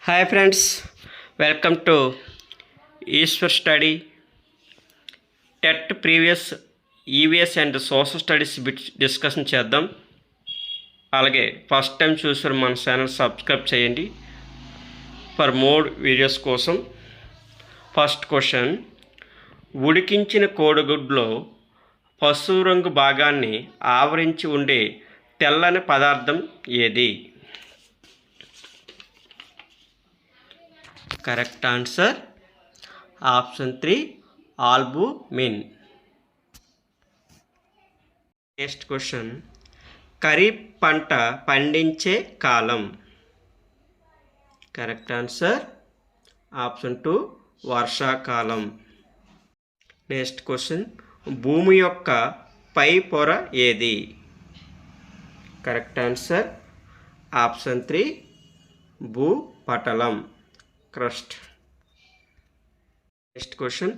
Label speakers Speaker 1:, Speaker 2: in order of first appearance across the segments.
Speaker 1: Hi friends, welcome to Ishwar study. TET previous EVS and social studies discussion చేద్దాం. అలాగే first time చూసారు మన channel subscribe చేయండి for more videos కోసం. First question, ఉడికించిన కోడిగుడ్లో పసుపు రంగు భాగాన్ని ఆవరించి ఉండే తెల్లని పదార్థం ఏది? Correct answer option 3 albumin. Next question, kharif పంట పండించే కాలం. కరెక్ట్ ఆన్సర్ ఆప్షన్ 2 వర్షాకాలం. నెక్స్ట్ క్వశ్చన్, భూమి యొక్క పై పొర ఏది? కరెక్ట్ ఆన్సర్ ఆప్షన్ 3 భూపటలం, క్రస్ట్. నెక్స్ట్ క్వశ్చన్,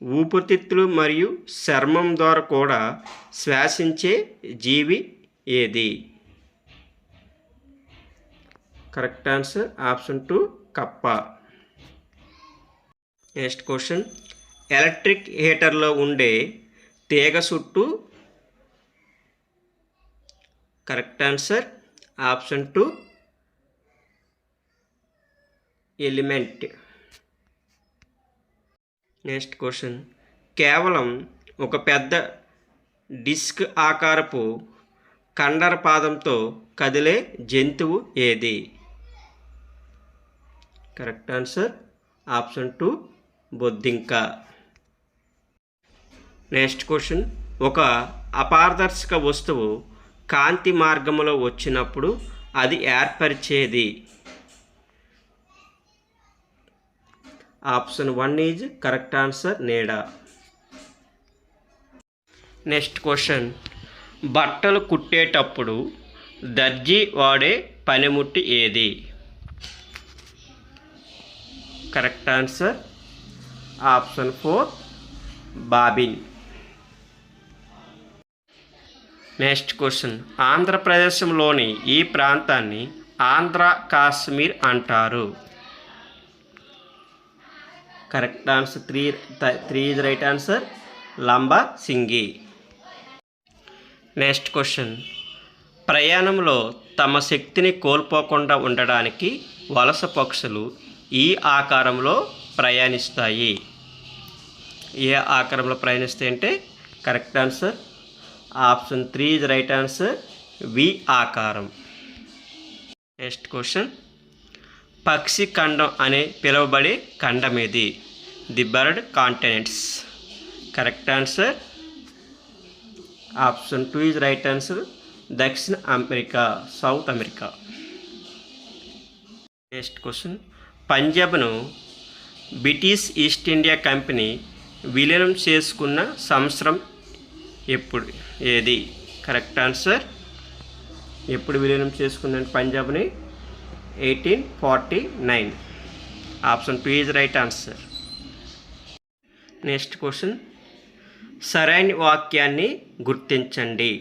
Speaker 1: ఊపిరితిత్తులు మరియు చర్మం ద్వారా కూడా శ్వాసించే జీవి ఏది? కరెక్ట్ ఆన్సర్ ఆప్షన్ 2 కప్ప. నెక్స్ట్ క్వశ్చన్, ఎలక్ట్రిక్ హీటర్లో ఉండే తీగ చుట్టూ. Correct answer option 2 element. Next question, కేవలం ఒక పెద్ద డిస్క్ ఆకారపు కండర పాదంతో కదిలే జంతువు ఏది? కరెక్ట్ ఆన్సర్ ఆప్షన్ 2 బొద్దింక. నెక్స్ట్ క్వశ్చన్, ఒక అపారదర్శక వస్తువు కాంతి మార్గంలో వచ్చినప్పుడు అది ఏర్పరిచేది. ఆప్షన్ 1 ఈజ్ కరెక్ట్ ఆన్సర్ నీడ. నెక్స్ట్ క్వశ్చన్, బట్టలు కుట్టేటప్పుడు దర్జీ వాడే పనిముట్టు ఏది? Correct answer option 4 bobbin. Next question, ఆంధ్రప్రదేశ్లోని ఈ ప్రాంతాన్ని ఆంధ్ర కాశ్మీర్ అంటారు. Correct answer 3 is right answer Lambasingi. Next question, ప్రయాణంలో తమ శక్తిని కోల్పోకుండా ఉండడానికి వలస పక్షులు ఈ ఆకారంలో ప్రయాణిస్తాయి. ఏ ఆకారంలో ప్రయాణిస్తాయి అంటే correct answer option 3 is right answer V ఆకారం. నెక్స్ట్ క్వశ్చన్, పక్షి ఖండం అని పిలువబడే ఖండం ఏది? The bird continents. Correct answer option 2 is right answer దక్షిణ America, south America. Next question, పంజాబ్ను బ్రిటిష్ ఈస్ట్ ఇండియా కంపెనీ విలీనం చేసుకున్న సంవత్సరం ఎప్పుడు ఏది? కరెక్ట్ ఆన్సర్ ఎప్పుడు విలీనం చేసుకున్న పంజాబ్ని? 1849. Option 2 is right answer. Next question, సరైన వాక్యాన్ని గుర్తించండి.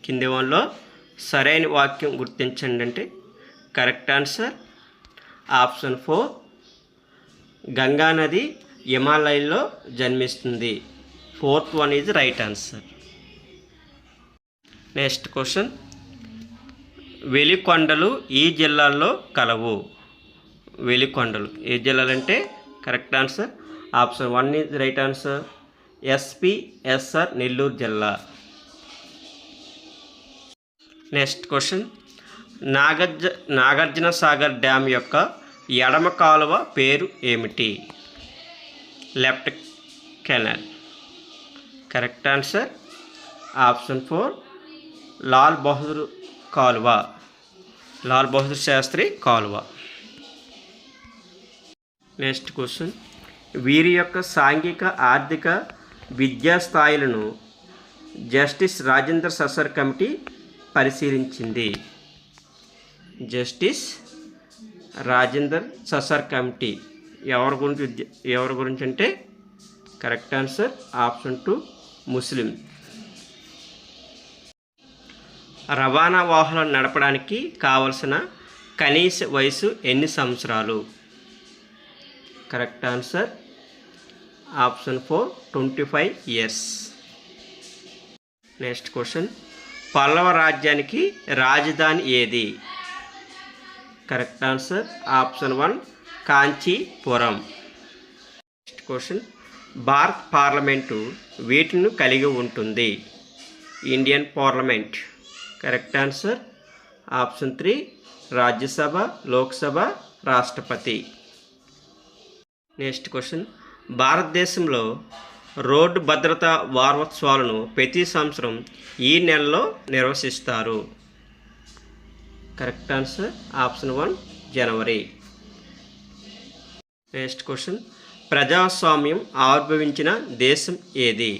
Speaker 1: కింది వాళ్ళలో సరైన వాక్యం గుర్తించండి అంటే కరెక్ట్ ఆన్సర్ ఆప్షన్ 4 గంగా నది హిమాలయాల్లో జన్మిస్తుంది. 4th one is right answer. Next question, వెలికొండలు ఈ జిల్లాల్లో కలవు. వెలికొండలు ఏ జిల్లాలంటే correct answer option 1 is right answer SPSR Nellore జిల్లా. Next question, Nagarjuna Sagar dam యొక్క ఎడమ కాలువ పేరు ఏమిటి? Left canal. Correct answer option 4 Lal Bahadur కాలువ, లాల్ బహదూర్ శాస్త్రి కాలువ. నెక్స్ట్ క్వశ్చన్, వీరి యొక్క సాంఘిక ఆర్థిక విద్యా స్థాయిలను జస్టిస్ రాజేంద్ర ససర్ కమిటీ పరిశీలించింది. జస్టిస్ రాజేందర్ ససర్ కమిటీ ఎవరి గురించి అంటే కరెక్ట్ ఆన్సర్ ఆప్షన్ 2 ముస్లిం. రవాణా వాహనాలు నడపడానికి కావలసిన కనీస వయసు ఎన్ని సంవత్సరాలు? Correct answer option 4 25 years. Next question, Pallava రాజ్యానికి రాజధాని ఏది? Correct answer option 1 Kanchipuram. Next question, Bharat parliament వీటిని కలిగి ఉంటుంది? Indian parliament. Correct answer option 3 Rajya Sabha, Lok Sabha, రాష్ట్రపతి. నెక్స్ట్ క్వశ్చన్, భారతదేశంలో రోడ్డు భద్రతా వారోత్సవాలను ప్రతి సంవత్సరం ఈ నెలలో నిర్వహిస్తారు? కరెక్ట్ ఆన్సర్ ఆప్షన్ 1 జనవరి. నెక్స్ట్ క్వశ్చన్, ప్రజాస్వామ్యం ఆవిర్భవించిన దేశం ఏది?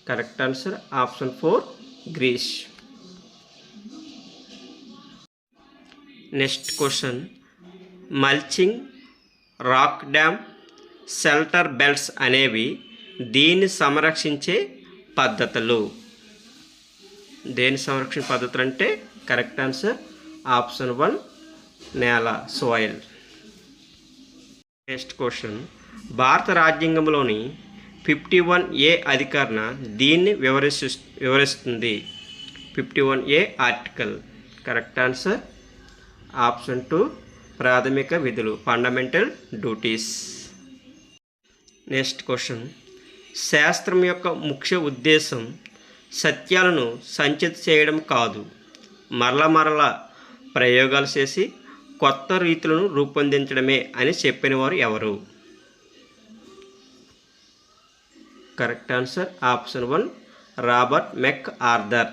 Speaker 1: Correct answer option 4 Greece. Next question, mulching, rock dam, shelter belts అనేవి దీన్ని సంరక్షించే పద్ధతులు. దేని సంరక్షణ పద్ధతులు అంటే కరెక్ట్ ఆన్సర్ ఆప్షన్ 1 నేల, సాయిల్. నెక్స్ట్ క్వశ్చన్, భారత రాజ్యాంగంలోని 51A అధికరణ దీన్ని వివరిస్తుంది? 51A article. Correct answer option 2 ప్రాథమిక విధులు, ఫండమెంటల్ డ్యూటీస్. నెక్స్ట్ క్వశ్చన్, శాస్త్రం యొక్క ముఖ్య ఉద్దేశం సత్యాలను సంచిత చేయడం కాదు, మరల ప్రయోగాలు చేసి కొత్త రీతులను రూపొందించడమే అని చెప్పిన వారు ఎవరు? కరెక్ట్ ఆన్సర్ ఆప్షన్ 1 రాబర్ట్ మెక్ ఆర్థర్.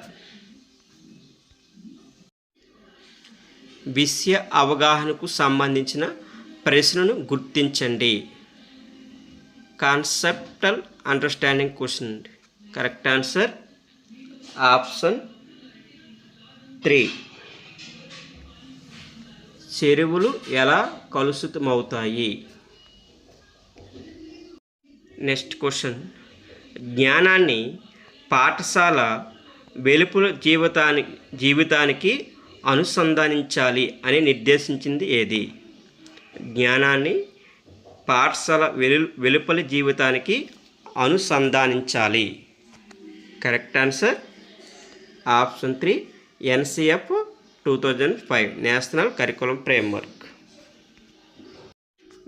Speaker 1: విషయ అవగాహనకు సంబంధించిన ప్రశ్నను గుర్తించండి. కాన్సెప్టల్ understanding question. Correct answer option 3 చెరువులు ఎలా కలుషితమవుతాయి? నెక్స్ట్ క్వశ్చన్, జ్ఞానాన్ని పాఠశాల వెలుపల జీవితానికి అనుసంధానించాలి అని నిర్దేశించింది ఏది? జ్ఞానాన్ని పాఠశాల వెలుపలి జీవితానికి అనుసంధానించాలి. Correct answer option 3 NCF 2005 national curriculum framework.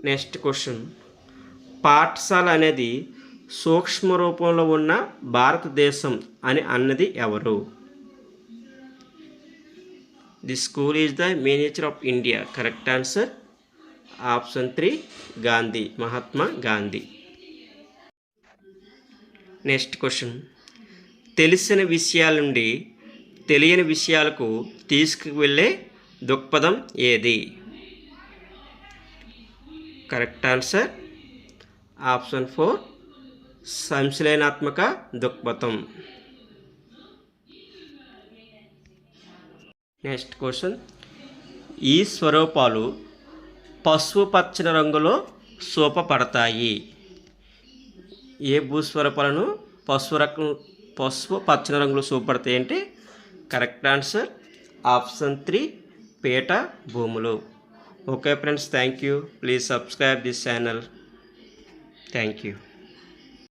Speaker 1: Next question, పాఠశాల అనేది సూక్ష్మ రూపంలో ఉన్న భారతదేశం అని అన్నది ఎవరు? The school is the miniature of India. Correct answer option 3 Gandhi, Mahatma Gandhi. Next question, తెలిసిన విషయాల నుండి తెలియని విషయాలకు తీసుకువెళ్ళే దృక్పథం ఏది? కరెక్ట్ ఆన్సర్ ఆప్షన్ 4 సంశ్లేషణాత్మక దృక్పథం. నెక్స్ట్ క్వశ్చన్, ఈ స్వరూపాలు పసుపు పచ్చని రంగులో చూపబడతాయి. ఏ భూస్వరూపాలను పసుపు పచ్చని రంగులో చూపబడతాయి అంటే కరెక్ట్ ఆన్సర్ ఆప్షన్ 3 పీఠ భూములు. Okay friends, thank you. Please subscribe this channel. Thank you.